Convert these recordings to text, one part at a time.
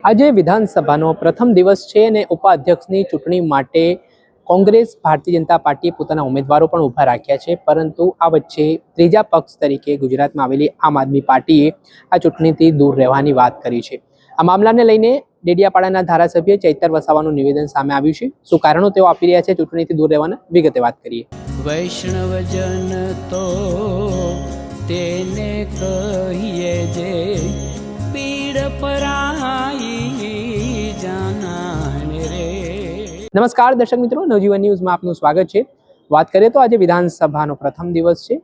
આજે વિધાનસભાનો પ્રથમ દિવસ છે અને ઉપાધ્યક્ષની ચૂંટણી માટે કોંગ્રેસ ભારતીય જનતા પાર્ટીએ પોતાના ઉમેદવારો પણ ઊભા રાખ્યા છે, પરંતુ આ વચ્ચે ત્રીજા પક્ષ તરીકે ગુજરાતમાં આવેલી આમ આદમી પાર્ટીએ આ ચૂંટણીથી દૂર રહેવાની વાત કરી છે। આ મામલાને લઈને ડેડિયાપાડાના ધારાસભ્ય ચૈતર વસાવાનું નિવેદન સામે આવ્યું છે। શું કારણો તેઓ આપી રહ્યા છે ચૂંટણીથી દૂર રહેવાના, વિગતે વાત કરીએ। વૈષ્ણવજન તો તેને કહીએ જે પીડ પરાઈ જાનાને રે। નમસ્કાર દર્શક મિત્રો, નવજીવન ન્યૂઝમાં આપનું સ્વાગત છે। વાત કરીએ તો આજે વિધાનસભાનો પ્રથમ દિવસ છે।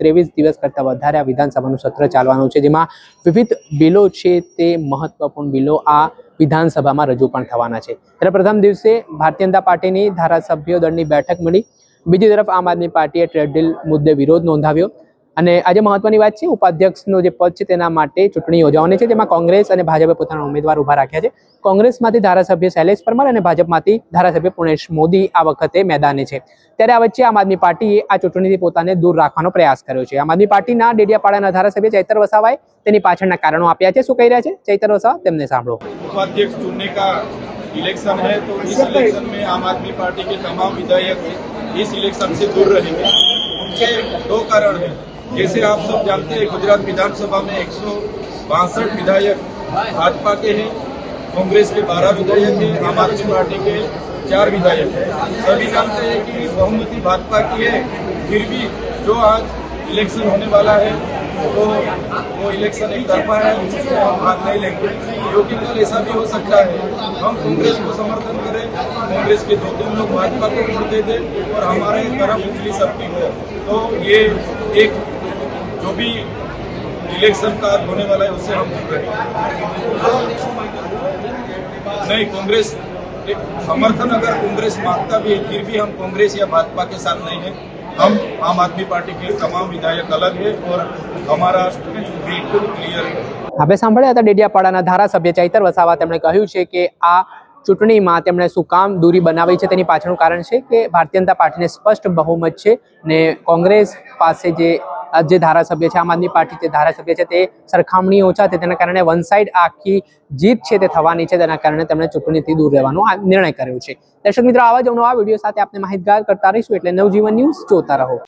23 દિવસ કરતાં વધારે આ વિધાનસભાનું સત્ર ચાલવાનું છે, જેમાં વિવિધ બિલો છે તે મહત્વપૂર્ણ બિલો આ વિધાનસભામાં રજૂ પણ થવાના છે। ત્યારે પ્રથમ દિવસે ભારતીય જનતા પાર્ટીની ધારાસભ્યો દળની બેઠક મળી, બીજી તરફ આમ આદમી પાર્ટીએ ટ્રેડ ડીલ મુદ્દે વિરોધ નોંધાવ્યો અને આજે મહત્વની વાત છે, ઉપાધ્યક્ષનો જે પદ છે તેના માટે ચૂંટણી યોજાવાની છે, જેમાં કોંગ્રેસ અને ભાજપે પોતાના ઉમેદવાર ઊભા રાખ્યા છે। કોંગ્રેસમાંથી ધારાસભ્ય શૈલેષ પરમાર અને ભાજપમાંથી ધારાસભ્ય પુણેશ મોદી આ વખતે મેદાને છે। ત્યારે આ વચ્ચે આમ આદમી પાર્ટીએ આ ચૂંટણીથી પોતાને દૂર રાખવાનો પ્રયાસ કર્યો છે। આમ આદમી પાર્ટીના ડેડિયાપાડાના ધારાસભ્ય ચૈતર વસાવાએ તેની પાછળના કારણો આપ્યા છે। શું કહી રહ્યા છે ચૈતર વસાવા, તેમને સાંભળો। उपाध्यक्ष चुनने का इलेक्शन है, तो इस इलेक्शन में आम आदमी पार्टी के तमाम विधायक इस इलेक्शन से दूर रहेंगे। उनके दो कारण हैं। जैसे आप सब जानते हैं, गुजरात विधानसभा में 162 विधायक भाजपा के हैं, कांग्रेस के 12 विधायक हैं, आम आदमी पार्टी के 4 विधायक हैं। सभी जानते हैं कि बहुमति भाजपा की है, फिर भी जो आज इलेक्शन होने वाला है तो वो इलेक्शन एक तरफा है, उसमें हम भाग नहीं लेंगे, क्योंकि कल ऐसा भी हो सकता है हम कांग्रेस को समर्थन करें, कांग्रेस के 2-3 लोग भाजपा को वोट दे दें और हमारे तरफ उंगली सबकी हो। तो ये एक जो भी इलेक्शन का होने वाला है उससे हम दूर रहेंगे। नहीं, कांग्रेस एक समर्थन अगर कांग्रेस मांगता भी है, फिर भी हम कांग्रेस या भाजपा के साथ नहीं है। हम आम आदमी पार्टी के तमाम विधायक अलग है और हमारा बिल्कुल क्लियर है। આપણે સાંભળ્યા હતા ડેડિયાપાડાના ધારાસભ્ય ચૈતર વસાવા। તેમણે કહ્યું છે કે આ ચૂંટણીમાં તેમણે શું કામ દૂરી બનાવી છે તેની પાછળનું કારણ છે કે ભારતીય જનતા પાર્ટીને સ્પષ્ટ બહુમત છે ને કોંગ્રેસ પાસે જે ધારાસભ્ય છે, આમ આદમી પાર્ટી જે ધારાસભ્ય છે તે સરખામણી ઓછા છે, તેના કારણે વન સાઇડ આખી જીત છે તે થવાની છે, તેના કારણે તેમણે ચૂંટણીથી દૂર રહેવાનો આ નિર્ણય કર્યો છે। દર્શક મિત્રો, આવા જ નવા વિડીયો સાથે આપણે માહિતગાર કરતા રહીશું, એટલે નવજીવન ન્યૂઝ જોતા રહો।